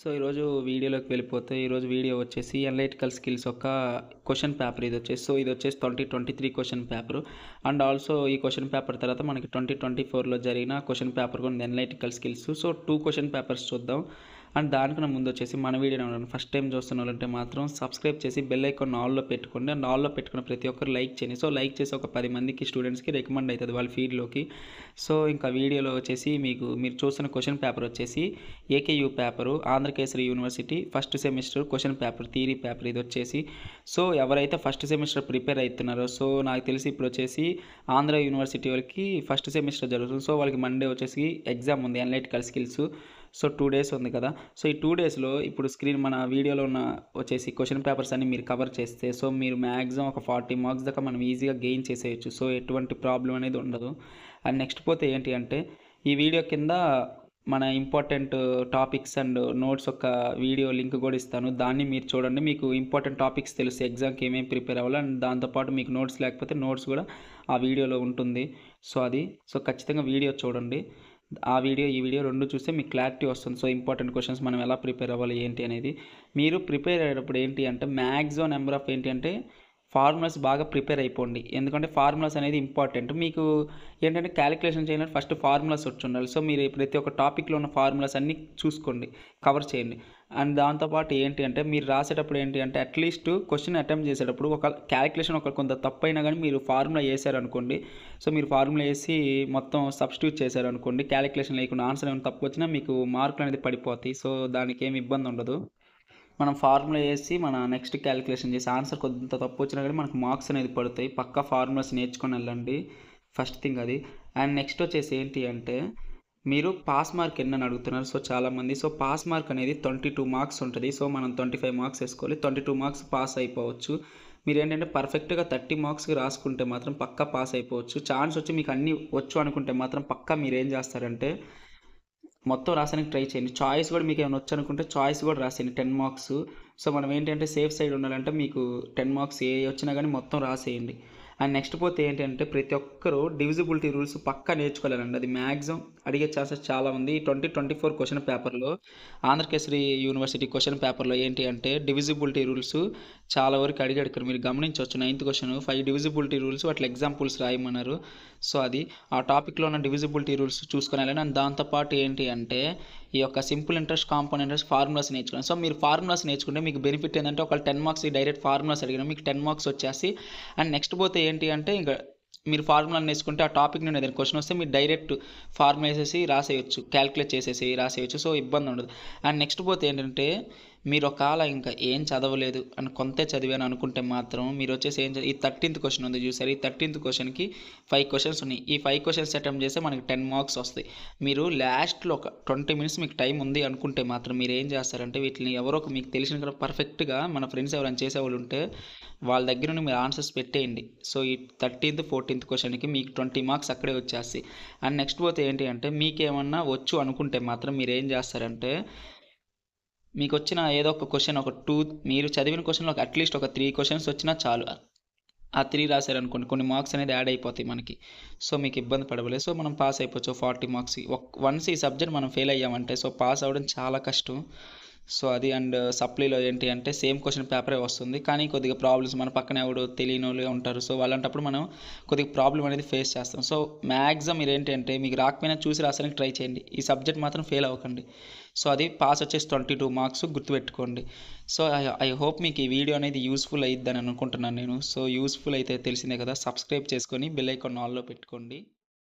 So ఈరోజు వీడియోలోకి వెళ్ళిపోతే ఈరోజు వీడియో వచ్చేసి అనలైటికల్ స్కిల్స్ యొక్క క్వశ్చన్ పేపర్ ఇది వచ్చేసి. సో ఇది వచ్చేసి 2023 క్వశ్చన్ పేపర్. అండ్ ఆల్సో ఈ క్వశ్చన్ పేపర్ తర్వాత మనకి 2024లో జరిగిన క్వశ్చన్ పేపర్ కూడా ఉంది, analytical skills. So 2 question papers చూద్దాం. అండ్ దానికన్నా ముందు వచ్చేసి మన వీడియోని ఫస్ట్ టైం చూస్తున్న వాళ్ళంటే మాత్రం సబ్స్క్రైబ్ చేసి బెల్ ఐకాన్ ఆల్లో పెట్టుకోండి. అండ్ ఆల్లో పెట్టుకున్న ప్రతి ఒక్కరు లైక్ చేయండి. సో లైక్ చేసి ఒక 10 మందికి స్టూడెంట్స్కి రికమెండ్ అవుతుంది వాళ్ళ ఫీడ్లోకి. సో ఇంకా వీడియోలో వచ్చేసి మీరు చూస్తున్న క్వశ్చన్ పేపర్ వచ్చేసి AKU paper, Andhra Kesari university first semester question paper, theory paper ఇది వచ్చేసి. సో ఎవరైతే ఫస్ట్ సెమిస్టర్ ప్రిపేర్ అవుతున్నారో, సో నాకు తెలిసి ఇప్పుడు వచ్చేసి ఆంధ్ర యూనివర్సిటీ వాళ్ళకి ఫస్ట్ సెమిస్టర్ జరుగుతుంది. సో వాళ్ళకి మండే వచ్చేసి ఎగ్జామ్ ఉంది, అనలైటికల్ స్కిల్స్. సో 2 days ఉంది కదా. సో ఈ 2 daysలో ఇప్పుడు మన వీడియోలో ఉన్న వచ్చేసి క్వశ్చన్ పేపర్స్ అన్ని మీరు కవర్ చేస్తే సో మీరు మ్యాక్సిమం ఒక 40 మార్క్స్ దాకా మనం ఈజీగా గెయిన్ చేసేయచ్చు. సో ఎటువంటి ప్రాబ్లం అనేది ఉండదు. అండ్ నెక్స్ట్ పోతే ఏంటి అంటే ఈ వీడియో కింద మన ఇంపార్టెంట్ టాపిక్స్ అండ్ నోట్స్ యొక్క వీడియో లింక్ కూడా ఇస్తాను, దాన్ని మీరు చూడండి. మీకు ఇంపార్టెంట్ టాపిక్స్ తెలుసు ఎగ్జామ్కి ఏమేమి ప్రిపేర్ అవ్వాలి. అండ్ దాంతోపాటు మీకు నోట్స్ లేకపోతే నోట్స్ కూడా ఆ వీడియోలో ఉంటుంది. సో ఖచ్చితంగా వీడియో చూడండి. ఆ వీడియో ఈ వీడియో రెండు చూస్తే మీకు క్లారిటీ వస్తుంది. సో ఇంపార్టెంట్ క్వశ్చన్స్ మనం ఎలా ప్రిపేర్ అవ్వాలి ఏంటి అనేది. మీరు ప్రిపేర్ అయ్యేటప్పుడు ఏంటి అంటే మ్యాక్సిమం నెంబర్ ఆఫ్ ఏంటి అంటే ఫార్ములాస్ బాగా ప్రిపేర్ అయిపోండి. ఎందుకంటే ఫార్ములాస్ అనేది ఇంపార్టెంట్. మీకు ఏంటంటే క్యాలిక్యులేషన్ చేయాలంటే ఫస్ట్ ఫార్ములాస్ వచ్చి ఉండాలి. సో మీరు ప్రతి ఒక్క టాపిక్లో ఉన్న ఫార్ములాస్ అన్నీ చూసుకోండి, కవర్ చేయండి. అండ్ దాంతోపాటు ఏంటి అంటే మీరు రాసేటప్పుడు ఏంటి అంటే అట్లీస్ట్ క్వశ్చన్ అటెంప్ట్ చేసేటప్పుడు ఒక క్యాలిక్యులేషన్ కొంత తప్పైనా కానీ మీరు ఫార్ములా వేసారనుకోండి. సో మీరు ఫార్ములా వేసి మొత్తం సబ్స్టిట్యూట్ చేశారనుకోండి, క్యాలిక్యులేషన్ లేకుండా ఆన్సర్ ఏమైనా తప్పు వచ్చినా మీకు మార్కులు అనేది పడిపోతాయి. సో దానికి ఏమి ఇబ్బంది ఉండదు. మనం ఫార్ములా వేసి మన నెక్స్ట్ క్యాలిక్యులేషన్ చేసి ఆన్సర్ కొంత తప్పు వచ్చినా కానీ మనకు మార్క్స్ అనేది పడతాయి. పక్కా ఫార్ములాస్ నేర్చుకొని వెళ్ళండి, ఫస్ట్ థింగ్ అది. అండ్ నెక్స్ట్ వచ్చేసి ఏంటి అంటే మీరు పాస్ మార్క్ ఎన్ని అడుగుతున్నారు. సో చాలామంది సో పాస్ మార్క్ అనేది 22 మార్క్స్ ఉంటుంది. సో మనం 25 మార్క్స్ వేసుకోవాలి, 22 మార్క్స్ పాస్ అయిపోవచ్చు. మీరు ఏంటంటే పర్ఫెక్ట్గా 30 మార్క్స్కి రాసుకుంటే మాత్రం పక్కా పాస్ అయిపోవచ్చు. ఛాన్స్ వచ్చి మీకు అన్నీ వచ్చు అనుకుంటే మాత్రం పక్కా మీరు ఏం చేస్తారంటే మొత్తం రాసానికి ట్రై చేయండి. చాయిస్ కూడా మీకు ఏమైనా వచ్చు అనుకుంటే చాయిస్ కూడా రాసేయండి 10 మార్క్స్. సో మనం ఏంటంటే సేఫ్ సైడ్ ఉండాలంటే మీకు 10 మార్క్స్ ఏ వచ్చినా కానీ మొత్తం రాసేయండి. అండ్ నెక్స్ట్ పోతే ఏంటంటే ప్రతి ఒక్కరూ డివిజిబిలిటీ రూల్స్ పక్కా నేర్చుకోవాలండి. అది మ్యాక్సిమం అడిగే ఛాన్సెస్ చాలా ఉంది. 2024 క్వశ్చన్ పేపర్లో ఆంధ్రకేసరి యూనివర్సిటీ క్వశ్చన్ పేపర్లో ఏంటి అంటే డివిజిబిలిటీ రూల్స్ చాలా వరకు అడిగాడు. ఇక్కడ మీరు గమనించవచ్చు 9th క్వశ్చన్ 5 డివిజిబిలిటీ రూల్స్ అట్లా ఎగ్జాంపుల్స్ రాయమన్నారు. సో అది ఆ టాపిక్లో ఉన్న డివిజిబిలిటీ రూల్స్ చూసుకొని వెళ్ళండి. అండ్ దాంతోపాటు ఏంటి అంటే ఈ యొక్క simple interest, compound interest formulas నేర్చుకోండి. సో మీరు ఫార్ములాస్ నేర్చుకుంటే మీకు బెనిఫిట్ ఏంటంటే ఒక 10 మార్క్స్ డైరెక్ట్ ఫార్ములాస్ అడిగినా మీకు 10 మార్క్స్ వచ్చేసి. అండ్ నెక్స్ట్ పోతే ఏంటి అంటే ఇంకా మీరు ఫార్ములా నేర్చుకుంటే ఆ టాపిక్ నుండి ఏదైనా క్వశ్చన్ వస్తే మీరు డైరెక్ట్ ఫార్ములా వేసేసి రాసేయచ్చు, క్యాలిక్యులేట్ చేసేసి రాసేయచ్చు. సో ఇబ్బంది ఉండదు. అండ్ నెక్స్ట్ పోతే ఏంటంటే మీరు ఒకవేళ ఇంకా ఏం చదవలేదు అని కొంతే చదివాను అనుకుంటే మాత్రం మీరు వచ్చేసి ఈ 13th క్వశ్చన్ ఉంది చూసారు. ఈ 13th క్వశ్చన్కి 5 క్వశ్చన్స్ ఉన్నాయి. ఈ 5 క్వశ్చన్స్ అటెంప్ట్ చేస్తే మనకి 10 మార్క్స్ వస్తాయి. మీరు లాస్ట్లో ఒక 20 minutes మీకు టైం ఉంది అనుకుంటే మాత్రం మీరు ఏం చేస్తారంటే వీటిని ఎవరో మీకు తెలిసిన కదా పర్ఫెక్ట్గా మన ఫ్రెండ్స్ ఎవరైనా చేసేవాళ్ళు ఉంటే వాళ్ళ దగ్గర నుండి మీరు ఆన్సర్స్ పెట్టేయండి. సో ఈ 13th 14th క్వశ్చన్కి మీకు 20 మార్క్స్ అక్కడే వచ్చేస్తాయి. అండ్ నెక్స్ట్ పోతే ఏంటి అంటే మీకేమన్నా వచ్చు అనుకుంటే మాత్రం మీరు ఏం చేస్తారంటే మీకు వచ్చిన ఏదో ఒక క్వశ్చన్ ఒక 2 మీరు చదివిన క్వశ్చన్లో అట్లీస్ట్ ఒక 3 క్వశ్చన్స్ వచ్చినా చాలు. ఆ 3 రాశారనుకోండి కొన్ని మార్క్స్ అనేది యాడ్ అయిపోతాయి మనకి. సో మీకు ఇబ్బంది పడవలేదు. సో మనం పాస్ అయిపోవచ్చు 40 మార్క్స్. వన్స్ ఈ సబ్జెక్ట్ మనం ఫెయిల్ అయ్యామంటే సో పాస్ అవ్వడం చాలా కష్టం. సో అది. అండ్ సప్లీలో ఏంటి అంటే సేమ్ క్వశ్చన్ పేపరే వస్తుంది, కానీ కొద్దిగా ప్రాబ్లమ్స్ మన పక్కన ఎవడు తెలియని వాళ్ళు ఉంటారు. సో వాళ్ళంటప్పుడు మనం కొద్దిగా ప్రాబ్లం అనేది ఫేస్ చేస్తాం. సో మ్యాక్సిమం మీరు ఏంటి అంటే మీకు రాకపోయినా చూసి రాసానికి ట్రై చేయండి. ఈ సబ్జెక్ట్ మాత్రం ఫెయిల్ అవ్వకండి. సో అది పాస్ వచ్చేసి 22 మార్క్స్ గుర్తుపెట్టుకోండి. సో ఐ హోప్ మీకు ఈ వీడియో అనేది యూస్ఫుల్ అయ్యిద్దని అనుకుంటున్నాను నేను. సో యూస్ఫుల్ అయితే తెలిసిందే కదా, సబ్స్క్రైబ్ చేసుకొని బెల్ ఐకాన్ ఆల్లో పెట్టుకోండి.